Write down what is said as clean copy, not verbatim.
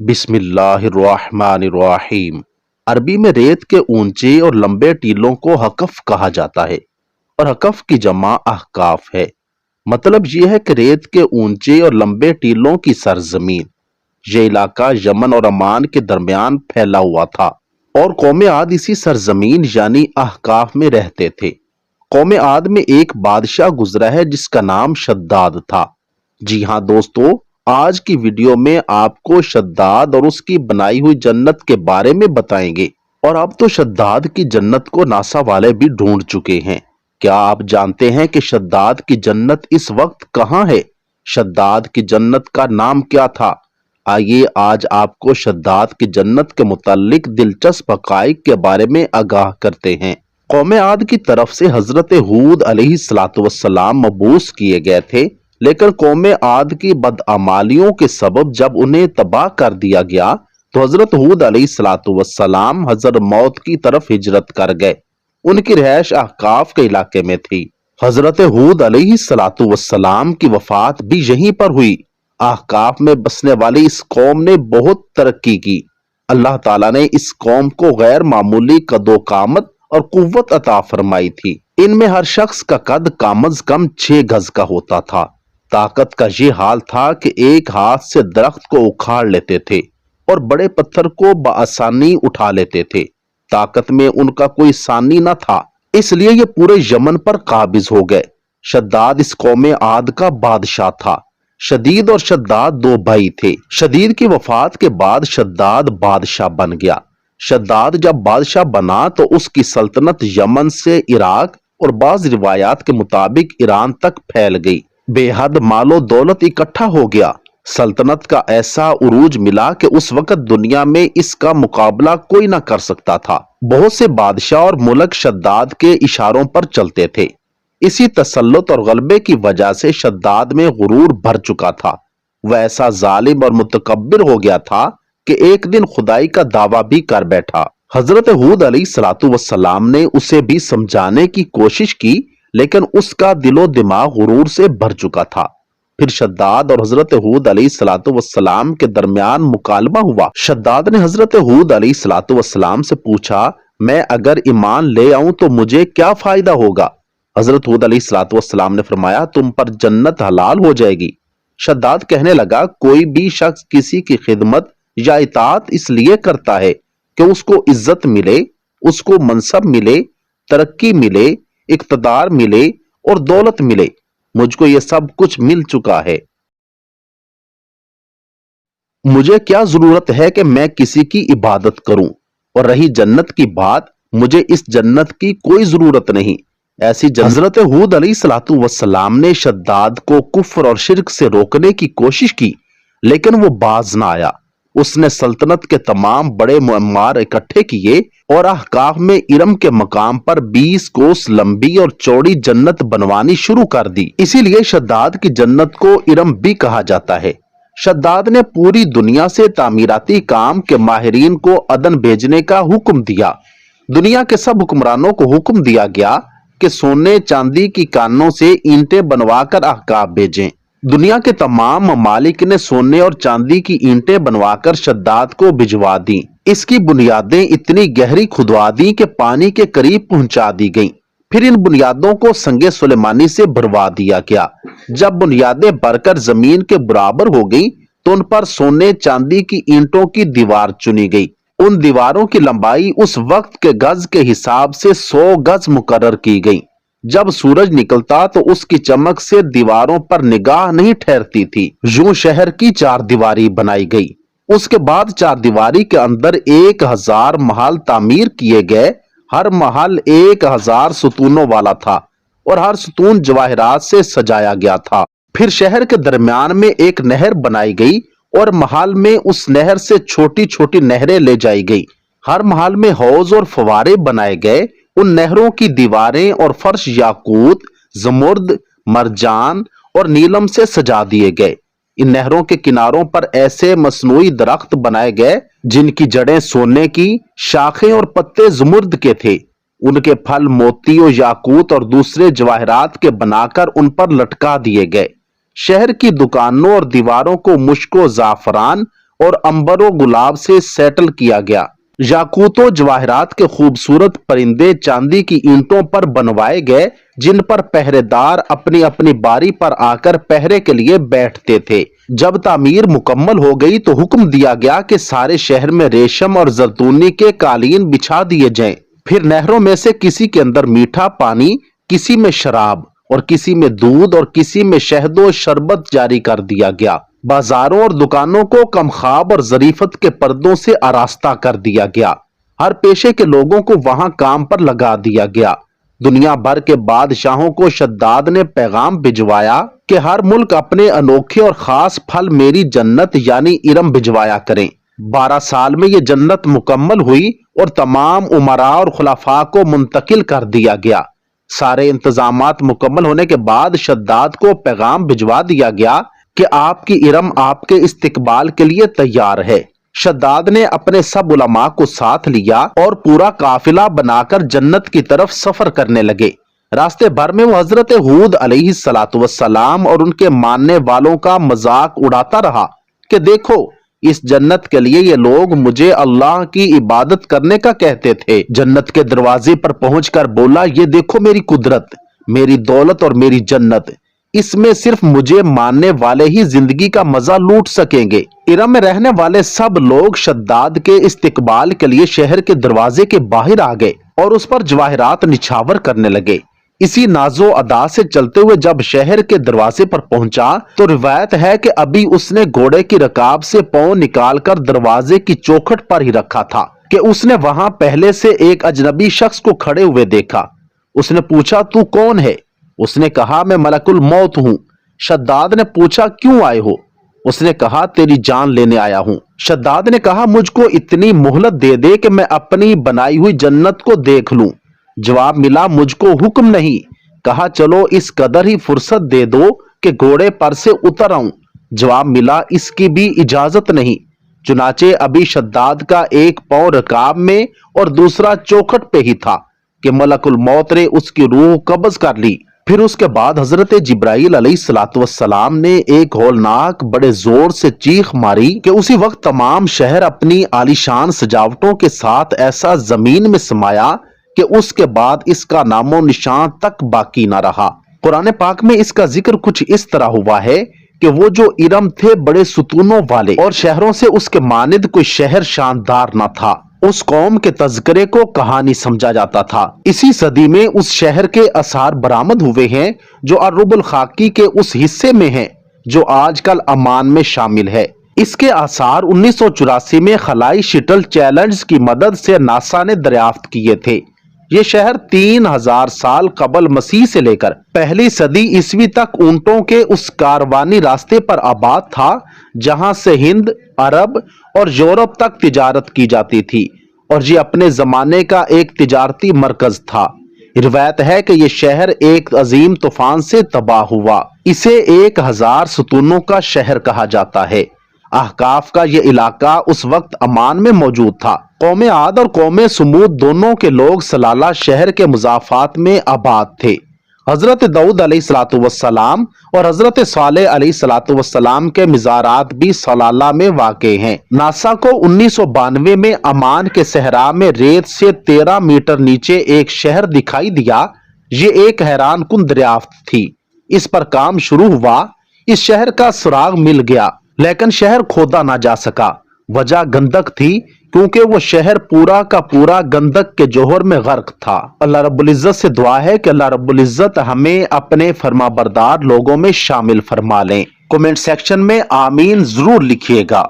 बिस्मिल्लाहिर्रहमानिर्रहीम। अरबी में रेत के ऊंचे और लंबे टीलों को हकफ कहा जाता है और हकफ की जमा अहकाफ है। मतलब यह है कि रेत के ऊंचे और लंबे टीलों की सरजमीन। यह इलाका यमन और अमान के दरमियान फैला हुआ था और कौम आद इसी सरजमीन यानी अहकाफ में रहते थे। कौम आद में एक बादशाह गुजरा है जिसका नाम शद्दाद था। जी हाँ दोस्तों, आज की वीडियो में आपको शद्दाद और उसकी बनाई हुई जन्नत के बारे में बताएंगे। और अब तो शद्दाद की जन्नत को नासा वाले भी ढूंढ चुके हैं। क्या आप जानते हैं कि शद्दाद की जन्नत इस वक्त कहाँ है? शद्दाद की जन्नत का नाम क्या था? आइए आज आपको शद्दाद की जन्नत के मुतालिक दिलचस्प हकाइक के बारे में आगाह करते हैं। कौम आद की तरफ से हजरत हूद अलैहिस्सलाम मबूस किए गए थे, लेकिन कौम आद की बदअमालियों के सबब जब उन्हें तबाह कर दिया गया तो हजरत हूद अलैहिस्सलाम हजरत मौत की तरफ हिजरत कर गए। उनकी रिहाइश अहकाफ के इलाके में थी। हजरत हूद अलैहिस्सलाम की वफात भी यहीं पर हुई। अहकाफ में बसने वाली इस कौम ने बहुत तरक्की की। अल्लाह ताला ने इस कौम को गैर मामूली कदो-कामत और कुव्वत अता फरमाई थी। इनमें हर शख्स का कद कम अज कम 6 गज का होता था। ताकत का ये हाल था कि एक हाथ से दरख्त को उखाड़ लेते थे और बड़े पत्थर को बआसानी उठा लेते थे। ताकत में उनका कोई सानी न था, इसलिए ये पूरे यमन पर काबिज हो गए। शद्दाद इस कौम आद का बादशाह था। शदीद और शद्दाद 2 भाई थे। शदीद की वफात के बाद शद्दाद बादशाह बन गया। शद्दाद जब बादशाह बना तो उसकी सल्तनत यमन से इराक और बाज रिवायात के मुताबिक ईरान तक फैल गई। बेहद मालो दौलत इकट्ठा हो गया। सल्तनत का ऐसा उरूज मिला कि उस वक्त दुनिया में इसका मुकाबला कोई ना कर सकता था। बहुत से बादशाह और मुल्क शद्दाद के इशारों पर चलते थे। इसी तसल्लुत और गलबे की वजह से शद्दाद में गुरूर भर चुका था। वह ऐसा जालिम और मुतकब्बिर हो गया था कि एक दिन खुदाई का दावा भी कर बैठा। हजरत हूद अलैहिस्सलाम ने उसे भी समझाने की कोशिश की, लेकिन उसका दिलो दिमाग गुरूर से भर चुका था। फिर शद्दाद और हजरत हूद अलैहिस्सलाम के दरमियान मुकालमा हुआ। शद्दाद ने हजरत हूद अलैहिस्सलाम से पूछा, मैं अगर ईमान ले आऊं तो मुझे क्या फायदा होगा? हजरत हूद अलैहिस्सलाम ने फरमाया, तुम पर जन्नत हलाल हो जाएगी। शद्दाद कहने लगा, कोई भी शख्स किसी की खिदमत या इताअत इसलिए करता है कि उसको इज्जत मिले, उसको मनसब मिले, तरक्की मिले, इक्तदार मिले और दौलत मिले। मुझको ये सब कुछ मिल चुका है। मुझे क्या जरूरत है कि मैं किसी की इबादत करूं? और रही जन्नत की बात, मुझे इस जन्नत की कोई जरूरत नहीं। ऐसी हजरत हूद अलैहिस्सलाम ने शद्दाद को कुफ्र और शिर्क से रोकने की कोशिश की, लेकिन वो बाज ना आया। उसने सल्तनत के तमाम बड़े मुअम्मार इकट्ठे किए और अहकाफ में इरम के मकाम पर 20 कोस लंबी और चौड़ी जन्नत बनवानी शुरू कर दी। इसीलिए शद्दाद की जन्नत को इरम भी कहा जाता है। शद्दाद ने पूरी दुनिया से तामीराती काम के माहिरीन को अदन भेजने का हुक्म दिया। दुनिया के सब हुक्मरानों को हुक्म दिया गया कि सोने चांदी की कानों से ईंटें बनवाकर अहकाफ भेजें। दुनिया के तमाम ममालिक ने सोने और चांदी की ईंटें बनवाकर शद्दाद को भिजवा दी। इसकी बुनियादें इतनी गहरी खुदवा दी कि पानी के करीब पहुंचा दी गईं। फिर इन बुनियादों को संगे सुलेमानी से भरवा दिया गया। जब बुनियादें भरकर जमीन के बराबर हो गई तो उन पर सोने चांदी की ईंटों की दीवार चुनी गई। उन दीवारों की लंबाई उस वक्त के गज के हिसाब से 100 गज मुकर्रर की गई। जब सूरज निकलता तो उसकी चमक से दीवारों पर निगाह नहीं ठहरती थी। यूं शहर की 4 दीवारी बनाई गई। उसके बाद 4 दीवारी के अंदर 1000 महल तामीर किए गए। हर महल 1000 सुतूनों वाला था और हर सुतून जवाहरात से सजाया गया था। फिर शहर के दरमियान में एक नहर बनाई गई और महल में उस नहर से छोटी छोटी नहरें ले जाई गई। हर महल में हौज और फवारे बनाए गए। उन नहरों की दीवारें और फर्श याकूत, जमुर्द, मरजान और नीलम से सजा दिए गए। इन नहरों के किनारों पर ऐसे मसनूई दरख्त बनाए गए जिनकी जड़ें सोने की, शाखें और पत्ते जमुर्द के थे। उनके फल मोतियों, याकूत और दूसरे जवाहरात के बनाकर उन पर लटका दिए गए। शहर की दुकानों और दीवारों को मुश्को, जाफरान اور अंबर و गुलाब से सेटल किया गया। याकूत व जवाहरात के खूबसूरत परिंदे चांदी की ईंटों पर बनवाए गए, जिन पर पहरेदार अपनी अपनी बारी पर आकर पहरे के लिए बैठते थे। जब तामीर मुकम्मल हो गई तो हुक्म दिया गया कि सारे शहर में रेशम और जरतूनी के कालीन बिछा दिए जाएं। फिर नहरों में से किसी के अंदर मीठा पानी, किसी में शराब और किसी में दूध और किसी में शहद व शरबत जारी कर दिया गया। बाजारों और दुकानों को कमखाब और जरीफत के पर्दों से आरास्ता कर दिया गया। हर पेशे के लोगों को वहां काम पर लगा दिया गया। दुनिया भर के बादशाहों को शद्दाद ने पैगाम भिजवाया कि हर मुल्क अपने अनोखे और खास फल मेरी जन्नत यानी इरम भिजवाया करें। 12 साल में ये जन्नत मुकम्मल हुई और तमाम उमरा और खुलाफा को मुंतकिल कर दिया गया। सारे इंतजामात मुकम्मल होने के बाद शद्दाद को पैगाम भिजवा दिया गया कि आपकी इरम आपके इस्तकबाल के लिए तैयार है। शद्दाद ने अपने सब उलमा को साथ लिया और पूरा काफिला बनाकर जन्नत की तरफ सफर करने लगे। रास्ते भर में वो हजरत हूद अलैहिस्सलातु वस्सलाम और उनके मानने वालों का मजाक उड़ाता रहा कि देखो, इस जन्नत के लिए ये लोग मुझे अल्लाह की इबादत करने का कहते थे। जन्नत के दरवाजे पर पहुंचकर बोला, ये देखो मेरी कुदरत, मेरी दौलत और मेरी जन्नत, इसमें सिर्फ मुझे मानने वाले ही जिंदगी का मजा लूट सकेंगे। इरम में रहने वाले सब लोग शद्दाद के इस्तकबाल के लिए शहर के दरवाजे के बाहर आ गए और उस पर जवाहरात निछावर करने लगे। इसी नाजो अदा से चलते हुए जब शहर के दरवाजे पर पहुंचा तो रिवायत है कि अभी उसने घोड़े की रकाब से पांव निकालकर दरवाजे की चौखट पर ही रखा था कि उसने वहां पहले से एक अजनबी शख्स को खड़े हुए देखा। उसने पूछा, तू कौन है? उसने कहा, मैं मलकुल मौत हूं। शद्दाद ने पूछा, क्यों आए हो? उसने कहा, तेरी जान लेने आया हूं। शद्दाद ने कहा, मुझको इतनी मोहलत दे दे कि मैं अपनी बनाई हुई जन्नत को देख लूं। जवाब मिला, मुझको हुक्म नहीं। कहा, चलो इस कदर ही फुर्सत दे दो कि घोड़े पर से उतर आऊं। जवाब मिला, इसकी भी इजाजत नहीं। चुनाचे अभी शद्दाद का एक पांव रकाब में और दूसरा चौखट पे ही था कि मलकुल मौत ने उसकी रूह कब्ज कर ली। फिर उसके बाद हजरत जिब्राइल अलैहिस्सलातु वस्सलाम ने एक होलनाक बड़े जोर से चीख मारी कि उसी वक्त तमाम शहर अपनी आलीशान सजावटों के साथ ऐसा जमीन में समाया कि उसके बाद इसका नामो निशान तक बाकी ना रहा। कुरान पाक में इसका जिक्र कुछ इस तरह हुआ है कि वो जो इरम थे बड़े सुतूनों वाले और शहरों से उसके मानिद कोई शहर शानदार न था। उस कौम के तज़किरे को कहानी समझा जाता था। इसी सदी में उस शहर के आसार बरामद हुए हैं जो अर्रुबुल खाकी के उस हिस्से में हैं जो आजकल अमान में शामिल है। इसके आसार 1984 में खलाई शटल चैलेंज की मदद से नासा ने दरियाफ्त किए थे। ये शहर 3000 साल कबल मसीह से लेकर पहली सदी ईस्वी तक ऊंटों के उस कारवानी रास्ते पर आबाद था जहां से हिंद, अरब और यूरोप तक तिजारत की जाती थी और ये अपने जमाने का एक तिजारती मरकज था। रिवायत है कि यह शहर एक अजीम तूफान से तबाह हुआ। इसे 1000 सुतूनों का शहर कहा जाता है। अहकाफ का यह इलाका उस वक्त अमान में मौजूद था। कौम आद और कौम समूद दोनों के लोग सलाला शहर के मुजाफात में आबाद थे। हजरत दाऊद अलैहिस्सलातु वस्सलाम और हजरत सालेह अलैहिस्सलातु वस्सलाम के मिज़ारात भी सलाला में वाक़े हैं। नासा को 1992 में अमान के सहरा में रेत से 13 मीटर नीचे एक शहर दिखाई दिया। ये एक हैरान कुन दरियाफ्त थी। इस पर काम शुरू हुआ। इस शहर का सुराग मिल गया लेकिन शहर खोदा ना जा सका। वजह गंदक थी क्योंकि वो शहर पूरा का पूरा गंदक के जोहर में गर्क था। अल्लाह रब्बुल इज्जत से दुआ है कि अल्लाह रब्बुल इज्जत हमें अपने फरमाबरदार लोगों में शामिल फरमा लें। कमेंट सेक्शन में आमीन जरूर लिखिएगा।